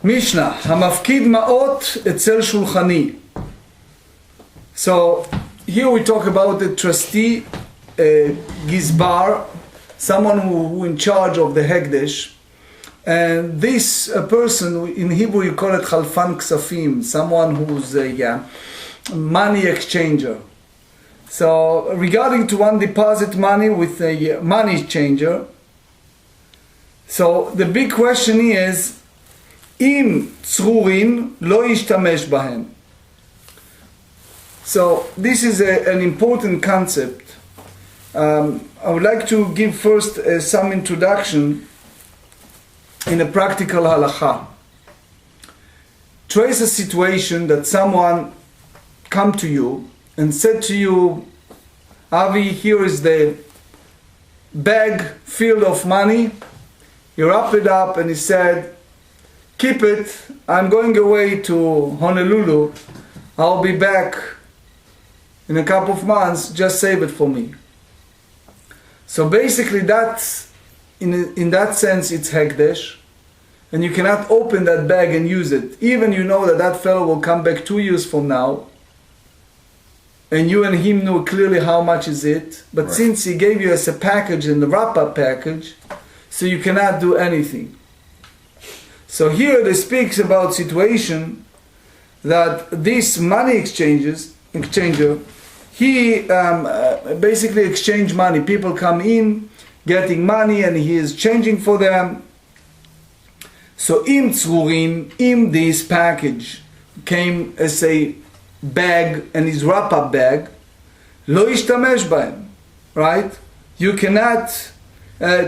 Mishnah, המפקיד מעות אצל שולחני. So here we talk about the trustee, gizbar, someone who in charge of the hekdesh. And this person, in Hebrew you call it chalfan ksafim, someone who's a money exchanger. So regarding to one deposit money with a money changer, so the big question is, אם צרוrin לא ישתמש בהם. So this is an important concept. I would like to give first some introduction in a practical halacha. Trace a situation that someone come to you and said to you, Avi, here is the bag filled of money. You wrap it up and he said, keep it, I'm going away to Honolulu, I'll be back in a couple of months, just save it for me. So basically that's, in that sense it's hekdesh, and you cannot open that bag and use it. Even you know that that fellow will come back 2 years from now, and you and him know clearly how much is it, but right. Since he gave you as a package and the wrap-up package, so you cannot do anything. So here they speaks about situation that this money exchanger, he basically exchange money. People come in, getting money, and he is changing for them. So im tzrurin, im this package came as a bag and his wrap-up bag, lo yishtamesh b'hem, right? You cannot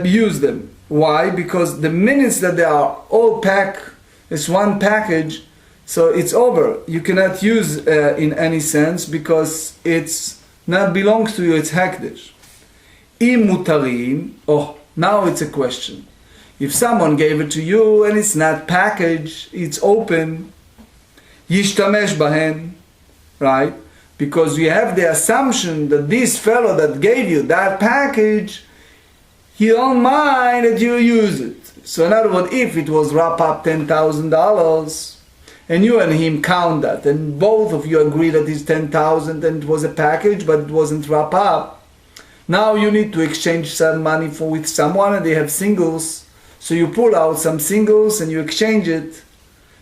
use them. Why? Because the minutes that they are all packed, it's one package, so it's over. You cannot use in any sense because it's not belongs to you, it's hekdesh. Im mutarin, now it's a question. If someone gave it to you and it's not packaged, it's open, yishtamesh bahen, right? Because you have the assumption that this fellow that gave you that package, he don't mind that you use it. So in other words, if it was wrap up $10,000 and you and him count that and both of you agree that it's 10,000 and it was a package but it wasn't wrap up, now you need to exchange some money with someone and they have singles, so you pull out some singles and you exchange it.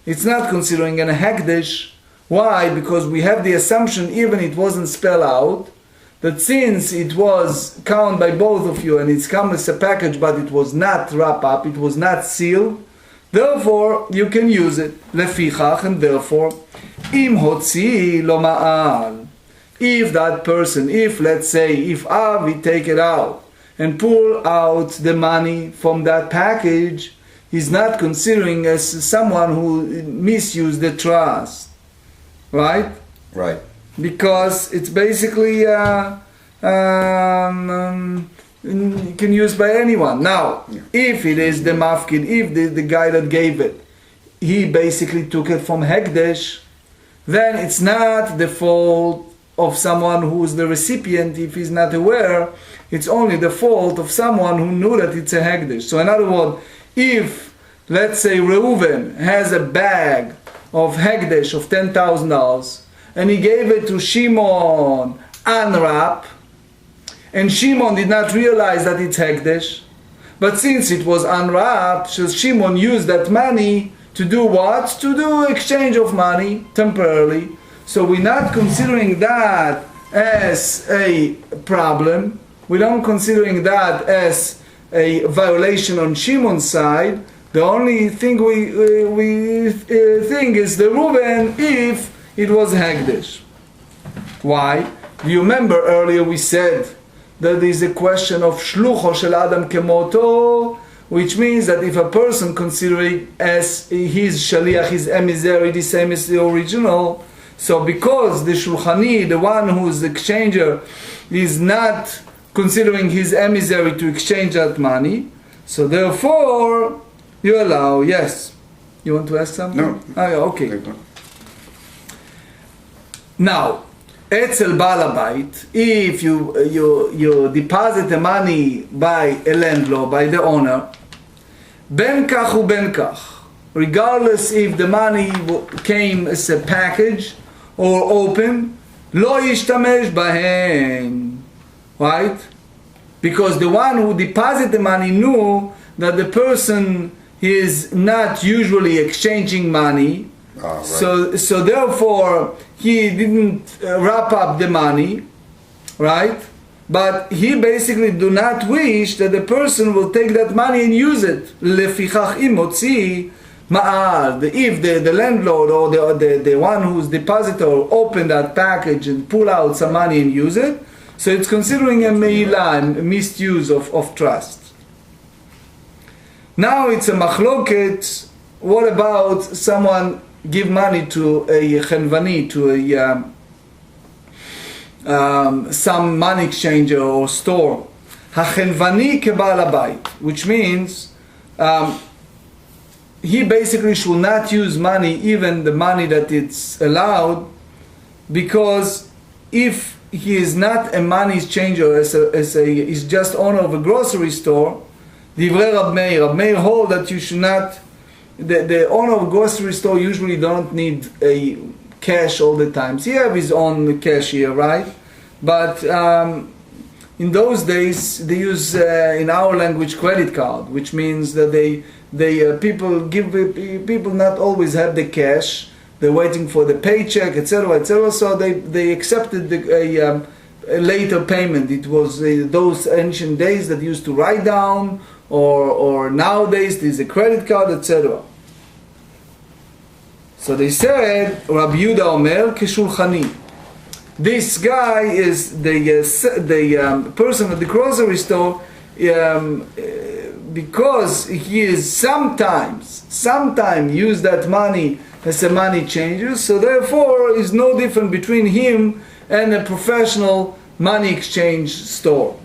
It's not considering an hekdesh. Why? Because we have the assumption, even it wasn't spelled out, that since it was counted by both of you and it's come as a package but it was not wrapped up, it was not sealed, therefore you can use it. Lefichach, and therefore, im hotzi lo ma'al. If that person, if let's say, if Avi take it out and pull out the money from that package, he's not considering as someone who misused the trust. Right? Right. Because it's basically can use by anyone. Now, if it is the mafkid, if the guy that gave it, he basically took it from hekdesh, then it's not the fault of someone who is the recipient if he's not aware. It's only the fault of someone who knew that it's a hekdesh. So in other words, if let's say Reuven has a bag of hekdesh of $10,000 and he gave it to Shimon unwrapped, and Shimon did not realize that it's hekdesh, but since it was unwrapped, so Shimon used that money to do what? To do exchange of money temporarily. So we're not considering that as a problem. We don't considering that as a violation on Shimon's side. The only thing we think is the Reuven if it was hekdesh. Why? Do you remember earlier we said that there is a question of shlucho shel adam kemoto, which means that if a person considering as his shaliach, his emissary, the same as the original, so because the shulchani, the one who is the exchanger, is not considering his emissary to exchange that money, so therefore you allow. Yes, you want to ask something? No. Okay. Now, etzel baal habayit, if you deposit the money by a landlord, by the owner, ben kach u ben kach, regardless if the money came as a package or open, lo yishtamesh bahen, right? Because the one who deposited the money knew that the person is not usually exchanging money, right. so therefore he didn't wrap up the money, right? But he basically do not wish that the person will take that money and use it. Lefichach imotzi ma'al. If the landlord or the one who's depositor open that package and pull out some money and use it, so it's considering a Meila, a misuse of trust. Now it's a machloket. What about someone give money to a chenvani, to a some money exchanger or store? Hachenvani kebal habayit, which means he basically should not use money, even the money that it's allowed, because if he is not a money exchanger, is just owner of a grocery store, Divrei Rab Meir hold that you should not, the owner of a grocery store usually don't need a cash all the time. So he have his own cashier, right? But in those days they use in our language credit card, which means that people not always have the cash. They're waiting for the paycheck, etc., etc. So they accepted a later payment. It was those ancient days that used to write down, or nowadays there's a credit card, etc. So they said, Rabbi Yehuda Omer keshulchani. This guy is the person at the grocery store, because he is sometimes use that money as a money changer, so therefore is no different between him and a professional money exchange store.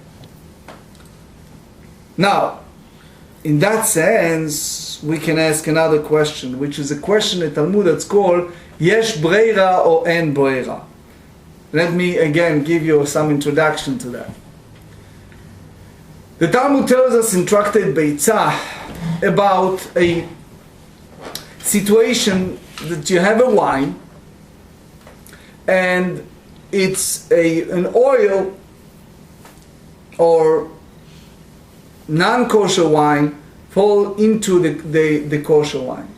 Now, in that sense, we can ask another question, which is a question in Talmud that's called Yesh Breira or En Breira. Let me again give you some introduction to that. The Talmud tells us in Tractate Beitzah about a situation that you have a wine and it's an oil or non-kosher wine fall into the kosher wine.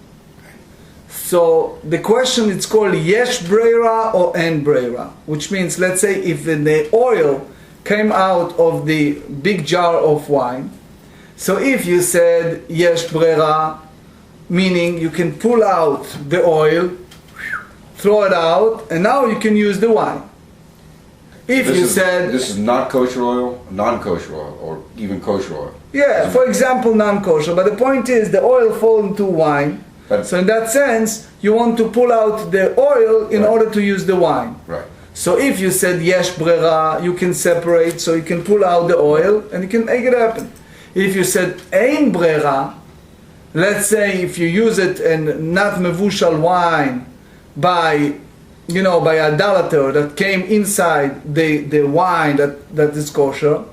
So the question is called Yesh Breira or En Breira, which means, let's say if the oil came out of the big jar of wine, so if you said Yesh Breira, meaning you can pull out the oil, throw it out, and now you can use the wine. If this is not kosher oil, non-kosher oil, or even kosher oil. Yeah, for example, non-kosher. But the point is, the oil falls into wine. So in that sense, you want to pull out the oil in order to use the wine. Right. So if you said Yesh Brera, you can separate, so you can pull out the oil and you can make it happen. If you said Ein Brera, let's say if you use it and not mevushal wine by idolater that came inside the wine that is kosher,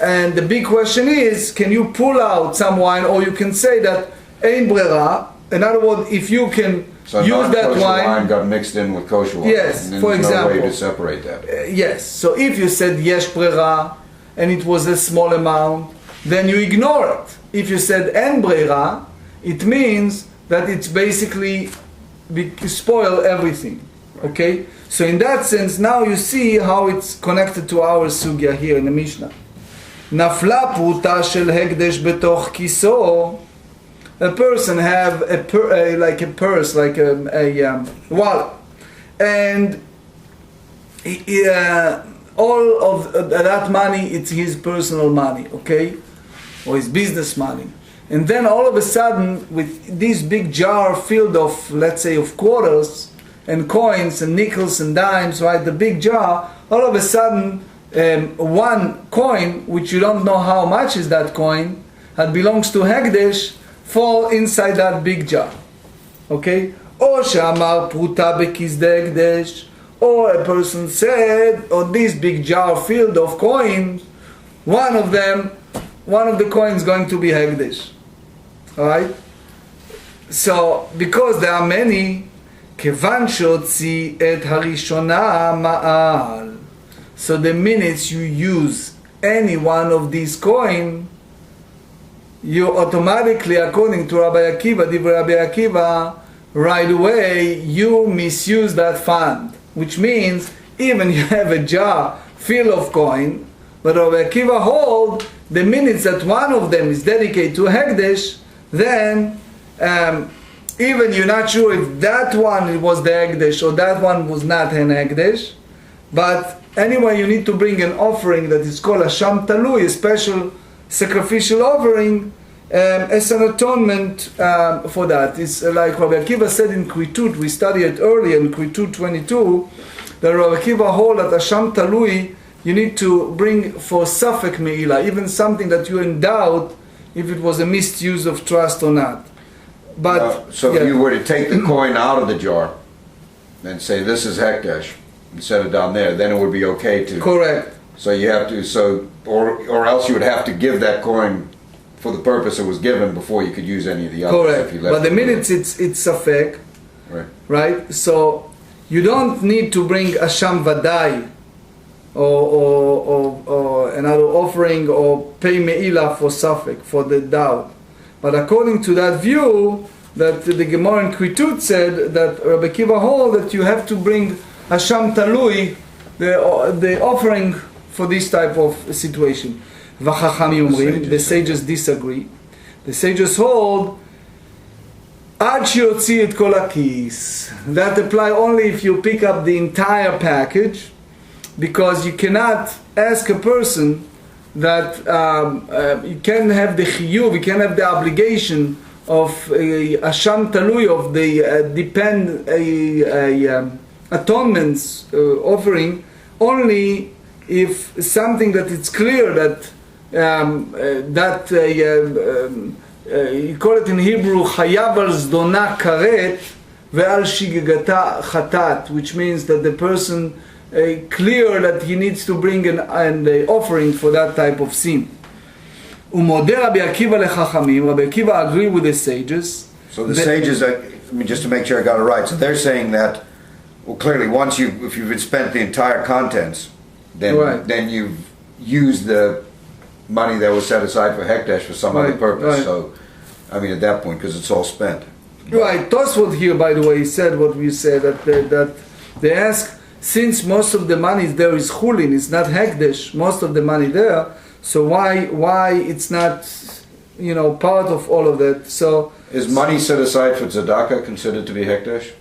and the big question is, can you pull out some wine, or you can say that Ein Brera. In other words, if you can use that wine got mixed in with kosher wine. Yes, and for example. No way to separate that. Yes. So if you said Yesh Brera and it was a small amount, then you ignore it. If you said En Brera, it means that it's basically spoil everything. Okay? So in that sense, now you see how it's connected to our sugya here in the Mishnah. Nafla pruta shel hekdesh betoch kiso. A person have like a purse, like a wallet, and all of that money, it's his personal money, okay, or his business money. And then all of a sudden, with this big jar filled of, let's say, of quarters and coins and nickels and dimes, right, the big jar, all of a sudden, one coin, which you don't know how much is that coin, that belongs to Hekdesh, fall inside that big jar. Okay? Or Shamar Pruta Bekizde Hekdesh, or a person said, on this big jar filled of coins, one of the coins going to be Hekdesh. Alright? So, because there are many, כיוון שהוציא את הראשונה מעל. So the minutes you use any one of these coins, you automatically, according to Rabbi Akiva, Divrei Rabbi Akiva, right away you misuse that fund. Which means, even you have a jar full of coin, but Rabbi Akiva hold the minutes that one of them is dedicated to Hekdesh, then even you're not sure if that one was the Hekdesh or that one was not an Hekdesh, but anyway you need to bring an offering that is called a Sham Talui, a special sacrificial offering, as an atonement for that. It's like Rabbi Akiva said in Kritut, we studied it earlier in Kritut 22, that Rabbi Akiva hold at a Sham Talui you need to bring for Safek Me'ilah, even something that you're in doubt if it was a misuse of trust or not. But so yeah. if you were to take the coin out of the jar and say this is Hekdesh and set it down there, then it would be okay to. Correct. So you have to, or else you would have to give that coin for the purpose it was given before you could use any of the others. Correct. If you left But the it minutes it's Safek, right? So you don't need to bring a Sham Vadai or another offering or pay Me'ilah for Safek, for the doubt. But according to that view, that the Gemara in Kritut said that Rabbi Akiva hold that you have to bring a Sham Talui, the offering for this type of situation. V'chachamim umrim, the sages disagree. The sages hold Ad shiotzi et kol hakis. That apply only if you pick up the entire package, because you cannot ask a person that you can have the chiyuv, you can have the obligation of a sham talui, of the atonements offering, only if something that it's clear that you call it in Hebrew chayav al zdona karet ve'al shigegata chatat, which means that the person clear that he needs to bring an offering for that type of sin. Umodeh Rabbi Akiva lechachamim. Rabbi Akiva agree with the sages. So the sages, just to make sure I got it right, so they're saying that, well, clearly, if you've spent the entire contents, then you've used the money that was set aside for Hekdesh for some other purpose. Right. So, I mean, at that point, because it's all spent. Right. Tosfot here, by the way, said what we said, that they ask, since most of the money there is chulin, it's not Hekdesh, most of the money there, so why it's not, part of all of that? So is money set aside for tzedakah considered to be Hekdesh?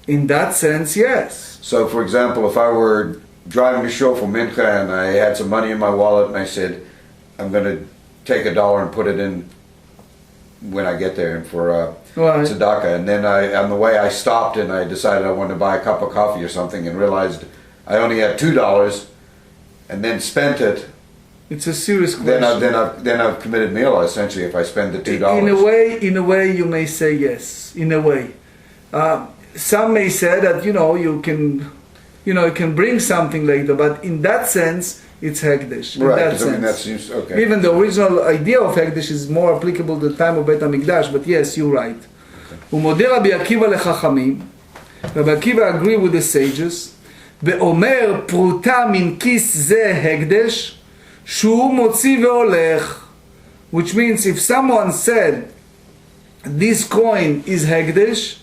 In that sense, yes. So, for example, if I were driving to shul for mincha and I had some money in my wallet and I said, I'm going to take $1 and put it in when I get there for tzedakah, and then on the way I stopped and I decided I wanted to buy a cup of coffee or something and realized I only had $2 and then spent it. It's a serious question. Then I've committed Meilah, essentially, if I spend the $2. In a way, you may say yes. In a way, some may say that you can bring something later, but in that sense, it's Hekdesh. Right. That seems okay. Even the original idea of Hekdesh is more applicable to the time of Beit HaMikdash, but yes, you're right. Umodeh Rabbi Akiva lechachamim. Rabbi Akiva agree with the sages. Ve'omer pruta min kis ze Hekdesh. Shu motzi ve'olech, which means if someone said this coin is Hekdesh,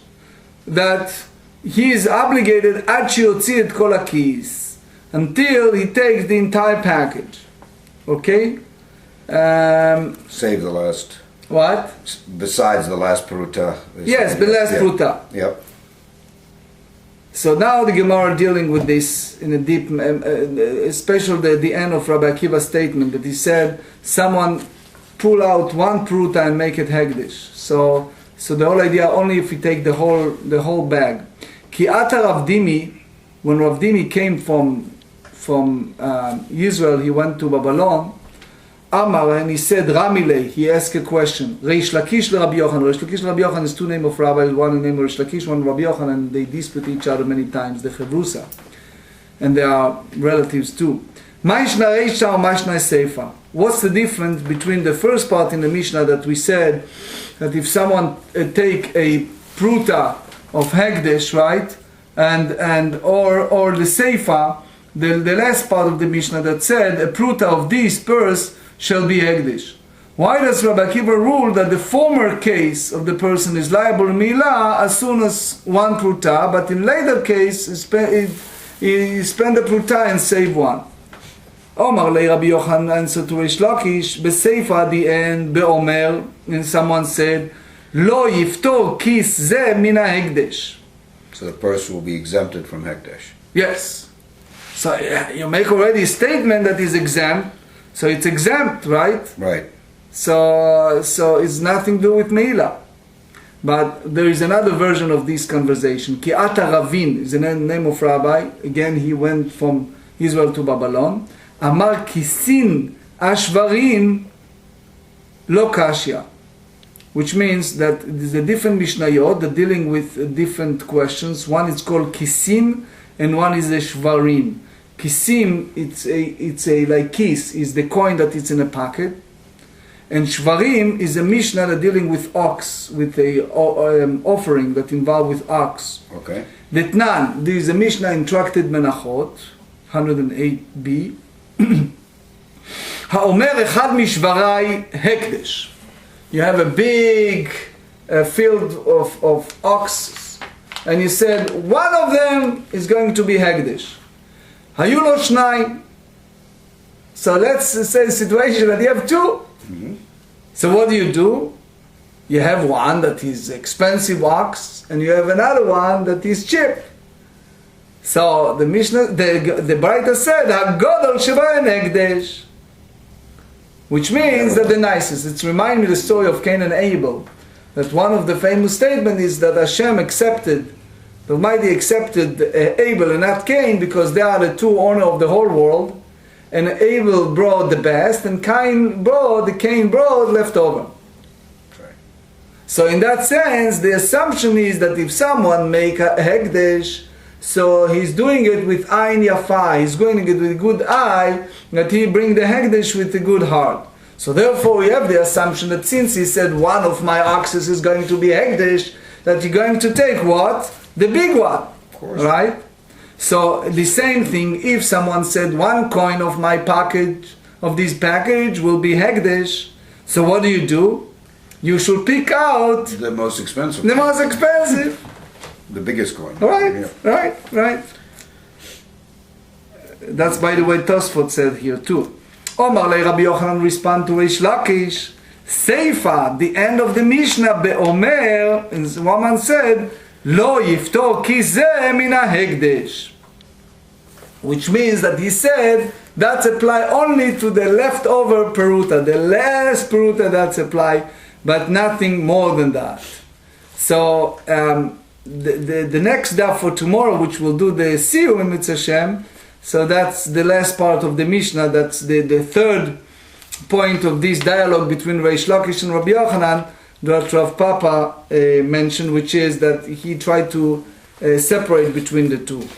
that he is obligated ad shiotzi et kol hakis, until he takes the entire package. Okay? Save the last. What? Besides the last pruta. Yes, the last pruta. Yep. So now the Gemara dealing with this in a deep, especially the end of Rabbi Akiva's statement that he said someone pull out one pruta and make it Hekdesh. So the whole idea only if you take the whole bag. Ki ata Rav Dimi, when Rav Dimi came from Israel, he went to Babylon. Amar, and he said Ramile, he asked a question. Reish Lakish le Rabbi Yochanan. Reish Lakish le Rabbi Yochanan is two names of rabbis, one name Reish Lakish, one Rabbi Yochanan, and they dispute each other many times, the Chevrusa. And they are relatives too. Ma'ishna Reisha or Ma'ishna Seifa. What's the difference between the first part in the Mishnah that we said that if someone take a pruta of Hekdesh, right, and or the Seifa, the last part of the Mishnah that said a pruta of this purse shall be Hekdesh. Why does Rabbi Akiva rule that the former case of the person is liable to Milah as soon as one pruta, but in later case he spend the pruta and save one? Omar le Rabbi Yochanan answered to Reish Lakish, Beseifa at the end, Beomer, and someone said, Lo yiftor kis ze mina hekdesh. So the purse will be exempted from Hekdesh. Yes. So you make already a statement that is exempt, so it's exempt, right? Right. So it's nothing to do with Meila. But there is another version of this conversation. Ki ata Ravin is the name of Rabbi. Again, he went from Israel to Babylon. Amar kisin ashvarin lo kashya. Which means that there's a different Mishnayot that dealing with different questions. One is called kisin and one is a shvarim. Kisim, it's a like kis, is the coin that it's in a pocket. And shvarim is a Mishnah that dealing with ox, with a offering that involved with ox. Okay. Detnan, there is a Mishnah in Tractate Menachot, 108b. Haomer echad mishvarai hekdesh. You have a big field of oxes, and you said one of them is going to be hekdesh. Hayu lo shnai. So let's say the situation that you have two. Mm-hmm. So what do? You have one that is expensive ox, and you have another one that is cheap. So the Mishnah, the Braita said, "Hagodol shvarim hekdesh," which means that the nicest. It reminds me the story of Cain and Abel. That one of the famous statements is that Hashem accepted, the Almighty accepted Abel and not Cain because they are the two owners of the whole world. And Abel brought the best, and Cain brought leftover. Right. So in that sense, the assumption is that if someone make a hekdesh, so he's doing it with ayin yafa, he's doing it with a good eye, that he bring the hekdesh with a good heart. So therefore we have the assumption that since he said one of my oxes is going to be hekdesh, that you're going to take what? The big one. Of course. Right? So the same thing, if someone said one coin of my package, of this package will be hekdesh, so what do? You should pick out the most expensive. the most expensive. The biggest coin. Right, Yeah. right. That's by the way Tosfot said here too. Omar le Rabbi Yochanan respond to Reish Lakish, Seifa, the end of the Mishnah, Be'omer, and the woman said, Lo yiftor ki ze mina hekdesh. Which means that he said that's apply only to the leftover peruta, the last peruta that's apply, but nothing more than that. So the next daf for tomorrow, which we'll do the Siyum in Mitzvah Hashem, so that's the last part of the Mishnah, that's the third point of this dialogue between Reish Lakish and Rabbi Yochanan, that Rav Papa mentioned, which is that he tried to separate between the two.